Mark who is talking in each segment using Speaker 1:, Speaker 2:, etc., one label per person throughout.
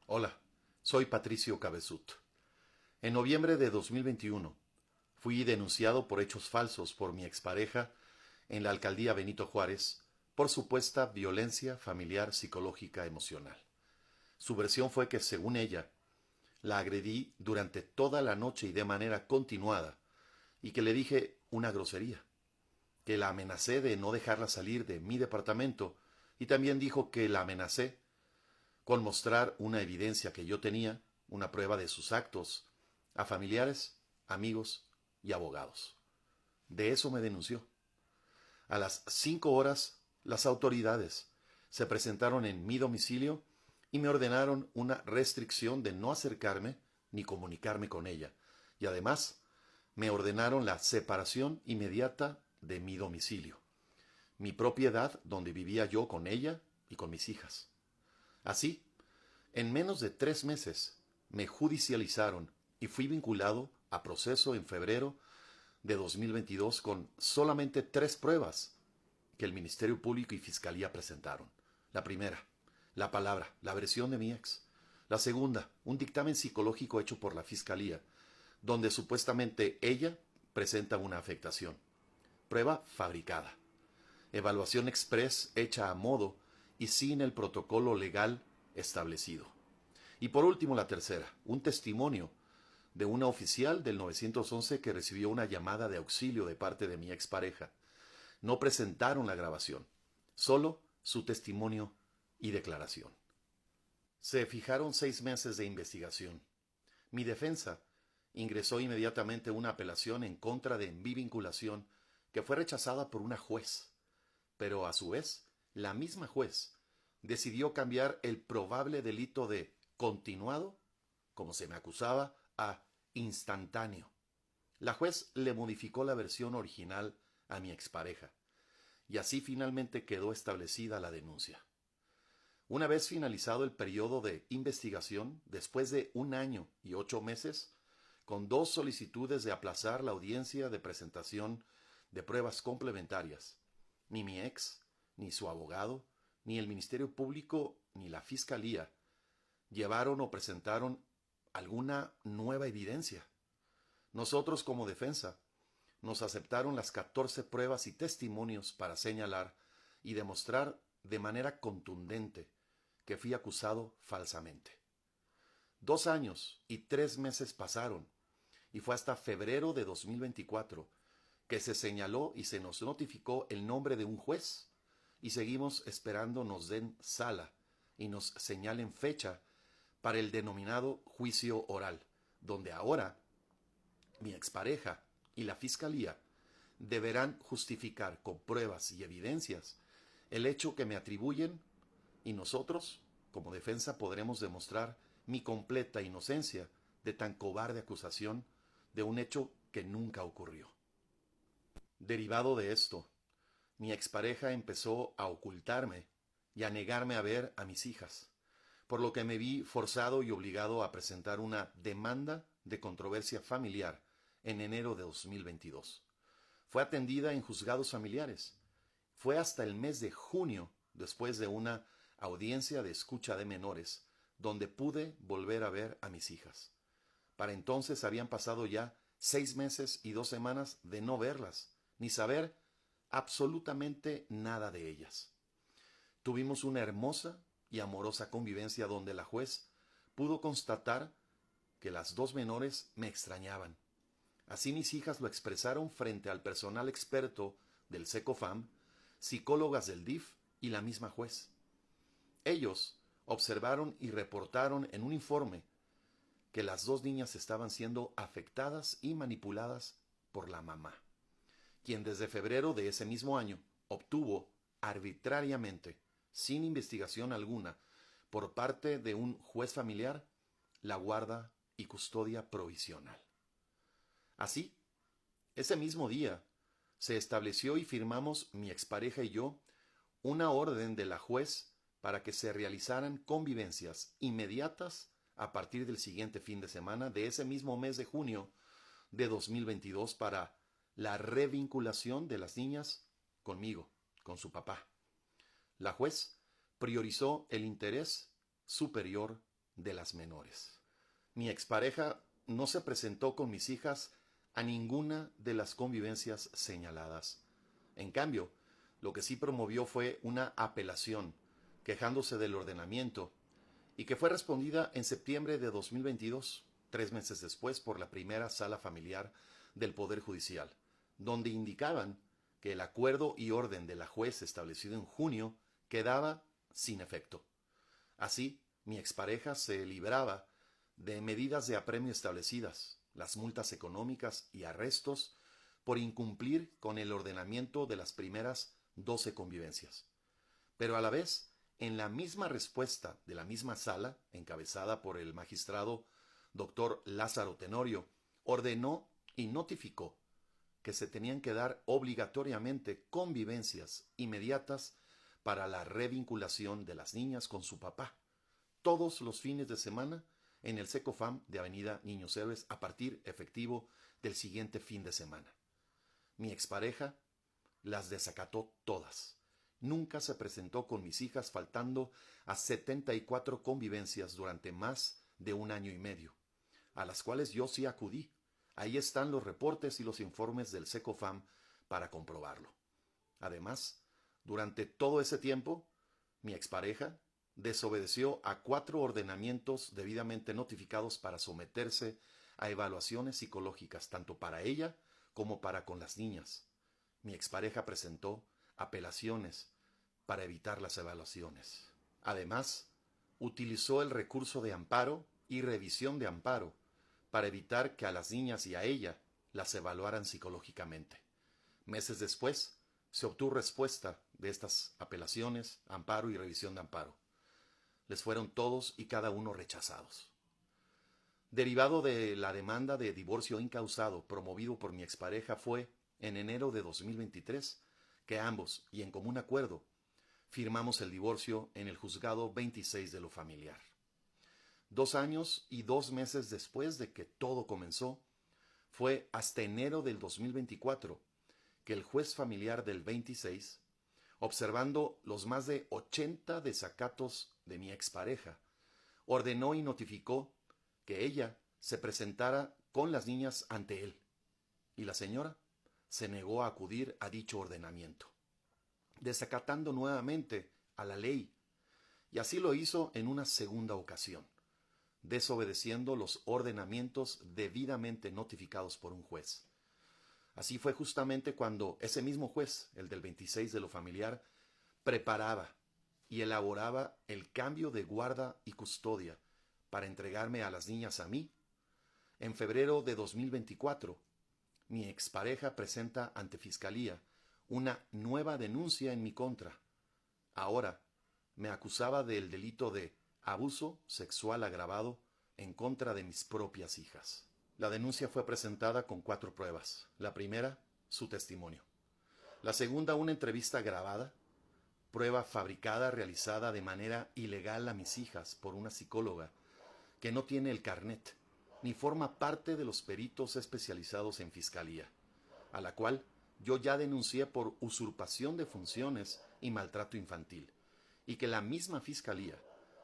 Speaker 1: Hola, soy Patricio Cabezut. En noviembre de 2021 fui denunciado por hechos falsos por mi expareja en la alcaldía Benito Juárez por supuesta violencia familiar psicológica emocional. Su versión fue que, según ella, la agredí durante toda la noche y de manera continuada, y que le dije una grosería, que la amenacé de no dejarla salir de mi departamento, y también dijo que la amenacé con mostrar una evidencia que yo tenía, una prueba de sus actos, a familiares, amigos y abogados. De eso me denunció. A las 5 horas, las autoridades se presentaron en mi domicilio y me ordenaron una restricción de no acercarme ni comunicarme con ella. Y además, me ordenaron la separación inmediata de mi domicilio, mi propiedad donde vivía yo con ella y con mis hijas. Así, en menos de 3 meses me judicializaron y fui vinculado a proceso en febrero de 2022 con solamente 3 pruebas que el Ministerio Público y Fiscalía presentaron. La primera, la palabra, la versión de mi ex. La segunda, un dictamen psicológico hecho por la Fiscalía, donde supuestamente ella presenta una afectación. Prueba fabricada. Evaluación express hecha a modo y sin el protocolo legal establecido. Y por último, la tercera, un testimonio de una oficial del 911 que recibió una llamada de auxilio de parte de mi expareja. No presentaron la grabación, solo su testimonio y declaración. Se fijaron 6 meses de investigación. Mi defensa ingresó inmediatamente una apelación en contra de mi vinculación que fue rechazada por una juez, pero a su vez, la misma juez decidió cambiar el probable delito de continuado, como se me acusaba, a instantáneo. La juez le modificó la versión original a mi expareja, y así finalmente quedó establecida la denuncia. Una vez finalizado el periodo de investigación, después de 1 año y 8 meses, con 2 solicitudes de aplazar la audiencia de presentación de pruebas complementarias, ni mi ex, ni su abogado, ni el Ministerio Público, ni la Fiscalía llevaron o presentaron alguna nueva evidencia. Nosotros, como defensa, nos aceptaron las 14 pruebas y testimonios para señalar y demostrar de manera contundente que fui acusado falsamente. 2 años y 3 meses pasaron, y fue hasta febrero de 2024 que se señaló y se nos notificó el nombre de un juez, y seguimos esperando nos den sala y nos señalen fecha para el denominado juicio oral, donde ahora mi expareja y la fiscalía deberán justificar con pruebas y evidencias el hecho que me atribuyen, y nosotros, como defensa, podremos demostrar mi completa inocencia de tan cobarde acusación de un hecho que nunca ocurrió. Derivado de esto, mi expareja empezó a ocultarme y a negarme a ver a mis hijas, por lo que me vi forzado y obligado a presentar una demanda de controversia familiar en enero de 2022. Fue atendida en juzgados familiares. Fue hasta el mes de junio, después de una audiencia de escucha de menores, donde pude volver a ver a mis hijas. Para entonces habían pasado ya 6 meses y 2 semanas de no verlas, ni saber absolutamente nada de ellas. Tuvimos una hermosa y amorosa convivencia donde la juez pudo constatar que las dos menores me extrañaban. Así mis hijas lo expresaron frente al personal experto del SECOFAM, psicólogas del DIF y la misma juez. Ellos observaron y reportaron en un informe que las dos niñas estaban siendo afectadas y manipuladas por la mamá, quien desde febrero de ese mismo año obtuvo arbitrariamente, sin investigación alguna, por parte de un juez familiar, la guarda y custodia provisional. Así, ese mismo día, se estableció y firmamos mi expareja y yo una orden de la juez para que se realizaran convivencias inmediatas a partir del siguiente fin de semana de ese mismo mes de junio de 2022 para la revinculación de las niñas conmigo, con su papá. La juez priorizó el interés superior de las menores. Mi expareja no se presentó con mis hijas a ninguna de las convivencias señaladas. En cambio, lo que sí promovió fue una apelación, quejándose del ordenamiento, y que fue respondida en septiembre de 2022, 3 meses después, por la primera sala familiar del Poder Judicial, donde indicaban que el acuerdo y orden de la juez establecido en junio quedaba sin efecto. Así, mi expareja se libraba de medidas de apremio establecidas, las multas económicas y arrestos por incumplir con el ordenamiento de las primeras 12 convivencias. Pero a la vez, en la misma respuesta de la misma sala, encabezada por el magistrado doctor Lázaro Tenorio, ordenó y notificó que se tenían que dar obligatoriamente convivencias inmediatas para la revinculación de las niñas con su papá, todos los fines de semana en el Secofam de Avenida Niños Héroes a partir efectivo del siguiente fin de semana. Mi expareja las desacató todas. Nunca se presentó con mis hijas, faltando a 74 convivencias durante más de 1 año y medio, a las cuales yo sí acudí. Ahí están los reportes y los informes del Secofam para comprobarlo. Además, durante todo ese tiempo, mi expareja desobedeció a 4 ordenamientos debidamente notificados para someterse a evaluaciones psicológicas, tanto para ella como para con las niñas. Mi expareja presentó apelaciones para evitar las evaluaciones. Además, utilizó el recurso de amparo y revisión de amparo para evitar que a las niñas y a ella las evaluaran psicológicamente. Meses después, se obtuvo respuesta de estas apelaciones, amparo y revisión de amparo. Les fueron todos y cada uno rechazados. Derivado de la demanda de divorcio incausado promovido por mi expareja fue, en enero de 2023, que ambos, y en común acuerdo, firmamos el divorcio en el juzgado 26 de lo familiar. 2 años y 2 meses después de que todo comenzó, fue hasta enero del 2024 que el juez familiar del 26, observando los más de 80 desacatos de mi expareja, ordenó y notificó que ella se presentara con las niñas ante él, y la señora se negó a acudir a dicho ordenamiento, desacatando nuevamente a la ley, y así lo hizo en una segunda ocasión, desobedeciendo los ordenamientos debidamente notificados por un juez. Así fue justamente cuando ese mismo juez, el del 26 de lo familiar, preparaba y elaboraba el cambio de guarda y custodia para entregarme a las niñas a mí. En febrero de 2024, mi expareja presenta ante Fiscalía una nueva denuncia en mi contra. Ahora me acusaba del delito de abuso sexual agravado en contra de mis propias hijas. La denuncia fue presentada con 4 pruebas. La primera, su testimonio. La segunda, una entrevista grabada, prueba fabricada realizada de manera ilegal a mis hijas por una psicóloga que no tiene el carnet ni forma parte de los peritos especializados en fiscalía, a la cual yo ya denuncié por usurpación de funciones y maltrato infantil, y que la misma fiscalía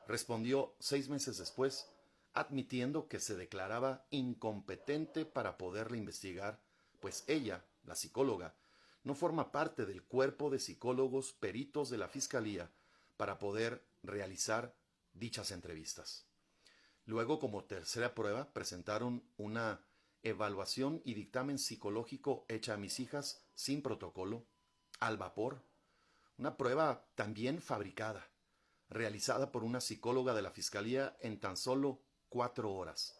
Speaker 1: respondió 6 meses después admitiendo que se declaraba incompetente para poderla investigar, pues ella, la psicóloga, no forma parte del cuerpo de psicólogos peritos de la Fiscalía para poder realizar dichas entrevistas. Luego, como tercera prueba, presentaron una evaluación y dictamen psicológico hecha a mis hijas sin protocolo, al vapor, una prueba también fabricada, realizada por una psicóloga de la Fiscalía en tan solo 4 horas,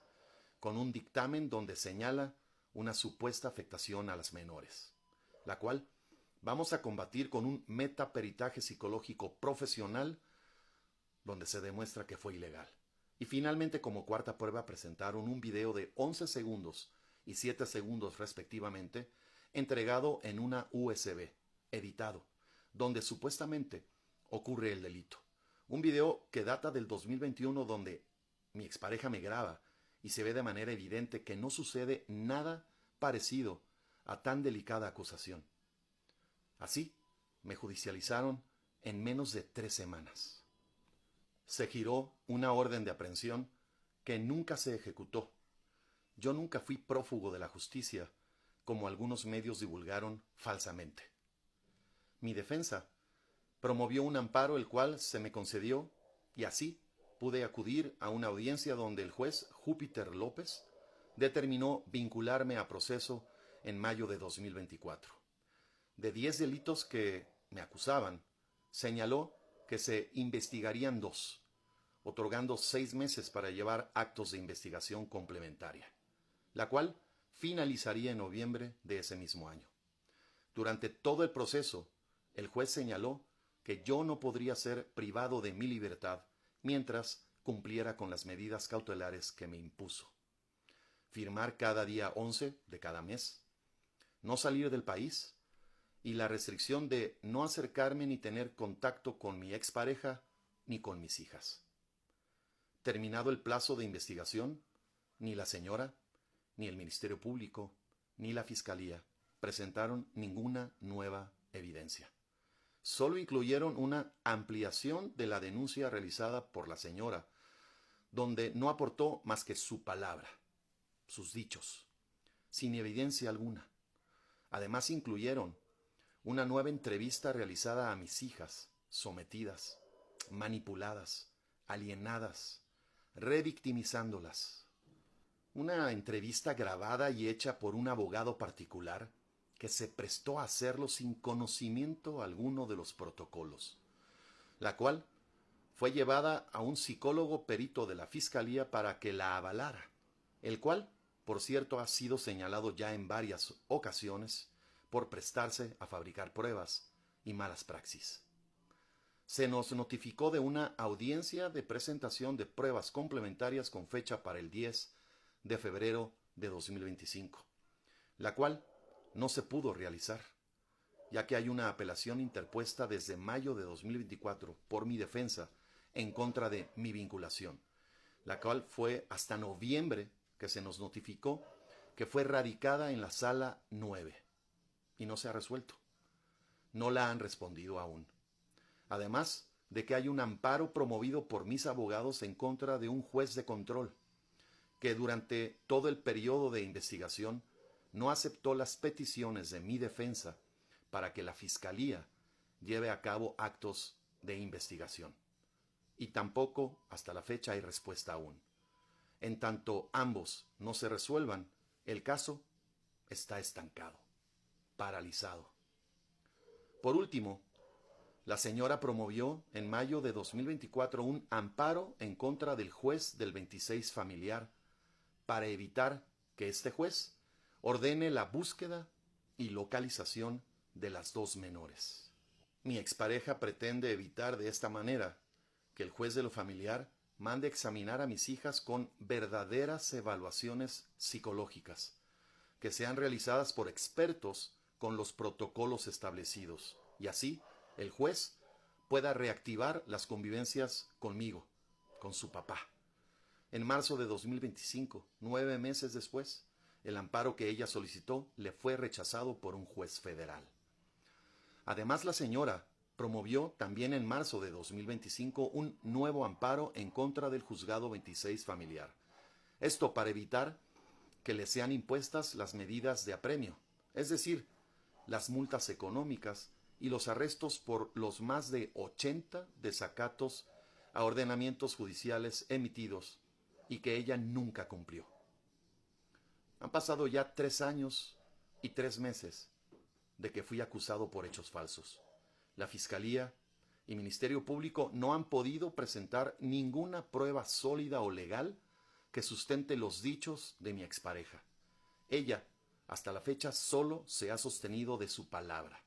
Speaker 1: con un dictamen donde señala una supuesta afectación a las menores, la cual vamos a combatir con un metaperitaje psicológico profesional donde se demuestra que fue ilegal. Y finalmente, como cuarta prueba, presentaron un video de 11 segundos y 7 segundos respectivamente, entregado en una USB, editado, donde supuestamente ocurre el delito. Un video que data del 2021 donde mi expareja me graba y se ve de manera evidente que no sucede nada parecido a tan delicada acusación. Así, me judicializaron en menos de 3 semanas. Se giró una orden de aprehensión que nunca se ejecutó. Yo nunca fui prófugo de la justicia, como algunos medios divulgaron falsamente. Mi defensa promovió un amparo el cual se me concedió y así pude acudir a una audiencia donde el juez Júpiter López determinó vincularme a proceso en mayo de 2024. De 10 delitos que me acusaban, señaló que se investigarían 2, otorgando 6 meses para llevar actos de investigación complementaria, la cual finalizaría en noviembre de ese mismo año. Durante todo el proceso, el juez señaló que yo no podría ser privado de mi libertad mientras cumpliera con las medidas cautelares que me impuso. Firmar cada día 11 de cada mes, no salir del país y la restricción de no acercarme ni tener contacto con mi expareja ni con mis hijas. Terminado el plazo de investigación, ni la señora, ni el Ministerio Público, ni la Fiscalía presentaron ninguna nueva evidencia. Solo incluyeron una ampliación de la denuncia realizada por la señora, donde no aportó más que su palabra, sus dichos, sin evidencia alguna. Además incluyeron una nueva entrevista realizada a mis hijas, sometidas, manipuladas, alienadas, revictimizándolas. Una entrevista grabada y hecha por un abogado particular que se prestó a hacerlo sin conocimiento alguno de los protocolos, la cual fue llevada a un psicólogo perito de la Fiscalía para que la avalara, el cual, por cierto, ha sido señalado ya en varias ocasiones por prestarse a fabricar pruebas y malas praxis. Se nos notificó de una audiencia de presentación de pruebas complementarias con fecha para el 10 de febrero de 2025, la cual no se pudo realizar, ya que hay una apelación interpuesta desde mayo de 2024 por mi defensa en contra de mi vinculación, la cual fue hasta noviembre que se nos notificó que fue radicada en la Sala 9 y no se ha resuelto. No la han respondido aún. Además de que hay un amparo promovido por mis abogados en contra de un juez de control, que durante todo el periodo de investigación no aceptó las peticiones de mi defensa para que la Fiscalía lleve a cabo actos de investigación. Y tampoco hasta la fecha hay respuesta aún. En tanto ambos no se resuelvan, el caso está estancado, paralizado. Por último, la señora promovió en mayo de 2024 un amparo en contra del juez del 26 familiar para evitar que este juez ordene la búsqueda y localización de las 2 menores. Mi expareja pretende evitar de esta manera que el juez de lo familiar mande examinar a mis hijas con verdaderas evaluaciones psicológicas, que sean realizadas por expertos con los protocolos establecidos, y así el juez pueda reactivar las convivencias conmigo, con su papá. En marzo de 2025, 9 meses después, el amparo que ella solicitó le fue rechazado por un juez federal. Además, la señora promovió también en marzo de 2025 un nuevo amparo en contra del juzgado 26 familiar. Esto para evitar que le sean impuestas las medidas de apremio, es decir, las multas económicas y los arrestos por los más de 80 desacatos a ordenamientos judiciales emitidos y que ella nunca cumplió. Han pasado ya 3 años y 3 meses de que fui acusado por hechos falsos. La Fiscalía y Ministerio Público no han podido presentar ninguna prueba sólida o legal que sustente los dichos de mi expareja. Ella, hasta la fecha, solo se ha sostenido de su palabra.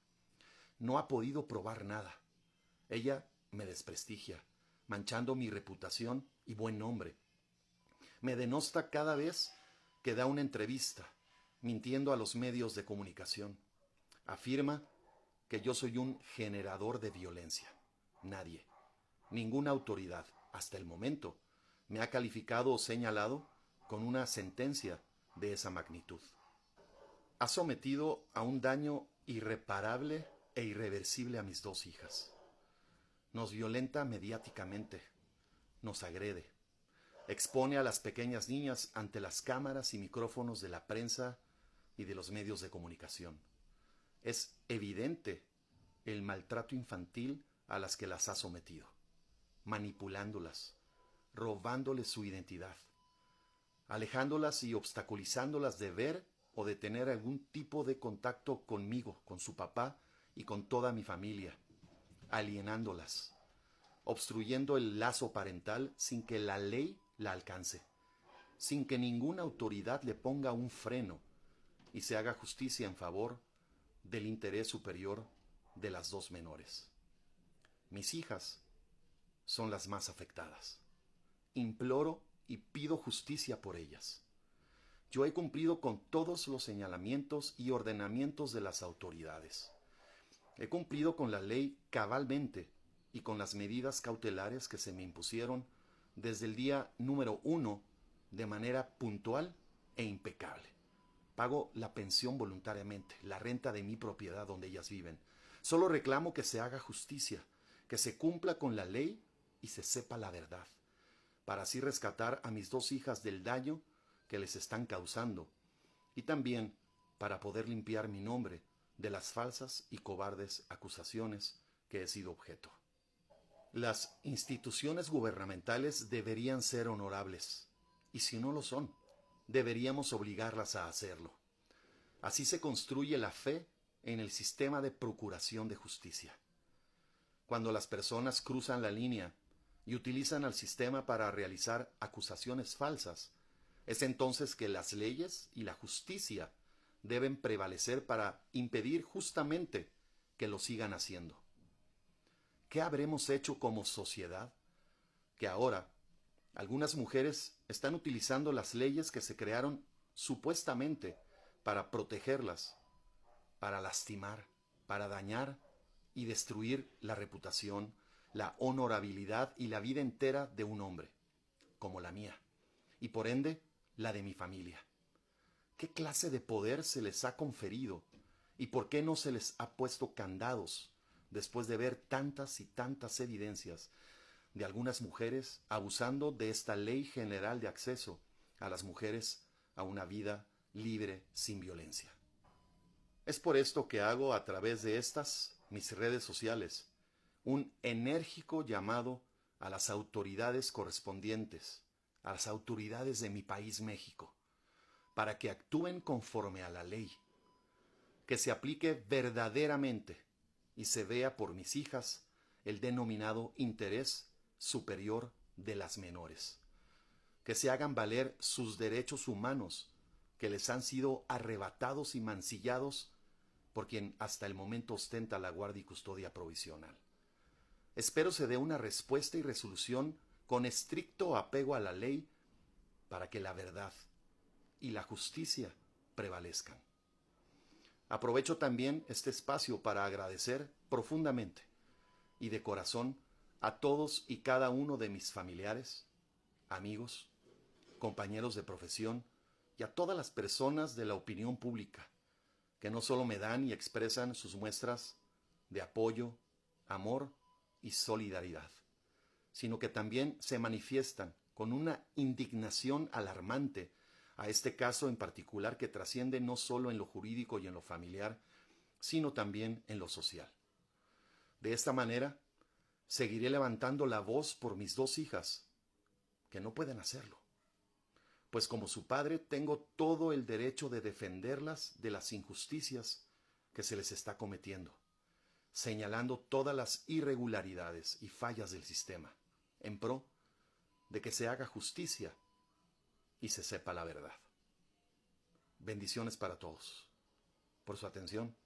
Speaker 1: No ha podido probar nada. Ella me desprestigia, manchando mi reputación y buen nombre. Me denosta cada vez que da una entrevista, mintiendo a los medios de comunicación. Afirma que yo soy un generador de violencia. Nadie, ninguna autoridad, hasta el momento, me ha calificado o señalado con una sentencia de esa magnitud. Ha sometido a un daño irreparable e irreversible a mis 2 hijas. Nos violenta mediáticamente, nos agrede, expone a las pequeñas niñas ante las cámaras y micrófonos de la prensa y de los medios de comunicación. Es evidente el maltrato infantil a las que las ha sometido, manipulándolas, robándoles su identidad, alejándolas y obstaculizándolas de ver o de tener algún tipo de contacto conmigo, con su papá y con toda mi familia, alienándolas, obstruyendo el lazo parental sin que la ley la alcance, sin que ninguna autoridad le ponga un freno y se haga justicia en favor del interés superior de las dos menores. Mis hijas son las más afectadas. Imploro y pido justicia por ellas. Yo he cumplido con todos los señalamientos y ordenamientos de las autoridades. He cumplido con la ley cabalmente y con las medidas cautelares que se me impusieron desde el día número 1 de manera puntual e impecable. Pago la pensión voluntariamente, la renta de mi propiedad donde ellas viven. Solo reclamo que se haga justicia, que se cumpla con la ley y se sepa la verdad, para así rescatar a mis dos hijas del daño que les están causando y también para poder limpiar mi nombre de las falsas y cobardes acusaciones que he sido objeto. Las instituciones gubernamentales deberían ser honorables, y si no lo son, deberíamos obligarlas a hacerlo. Así se construye la fe en el sistema de procuración de justicia. Cuando las personas cruzan la línea y utilizan al sistema para realizar acusaciones falsas, es entonces que las leyes y la justicia deben prevalecer para impedir justamente que lo sigan haciendo. ¿Qué habremos hecho como sociedad? Que ahora algunas mujeres están utilizando las leyes que se crearon supuestamente para protegerlas, para lastimar, para dañar y destruir la reputación, la honorabilidad y la vida entera de un hombre, como la mía, y por ende la de mi familia. ¿Qué clase de poder se les ha conferido y por qué no se les ha puesto candados después de ver tantas y tantas evidencias de algunas mujeres abusando de esta ley general de acceso a las mujeres a una vida libre sin violencia? Es por esto que hago a través de estas, mis redes sociales, un enérgico llamado a las autoridades correspondientes, a las autoridades de mi país México, para que actúen conforme a la ley, que se aplique verdaderamente y se vea por mis hijas el denominado interés superior de las menores, que se hagan valer sus derechos humanos que les han sido arrebatados y mancillados por quien hasta el momento ostenta la guardia y custodia provisional. Espero se dé una respuesta y resolución con estricto apego a la ley para que la verdad y la justicia prevalezcan. Aprovecho también este espacio para agradecer profundamente y de corazón a todos y cada uno de mis familiares, amigos, compañeros de profesión y a todas las personas de la opinión pública que no solo me dan y expresan sus muestras de apoyo, amor y solidaridad, sino que también se manifiestan con una indignación alarmante a este caso en particular que trasciende no solo en lo jurídico y en lo familiar, sino también en lo social. De esta manera, seguiré levantando la voz por mis dos hijas, que no pueden hacerlo, pues como su padre tengo todo el derecho de defenderlas de las injusticias que se les está cometiendo, señalando todas las irregularidades y fallas del sistema, en pro de que se haga justicia y se sepa la verdad. Bendiciones para todos. Por su atención,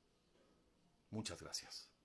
Speaker 1: muchas gracias.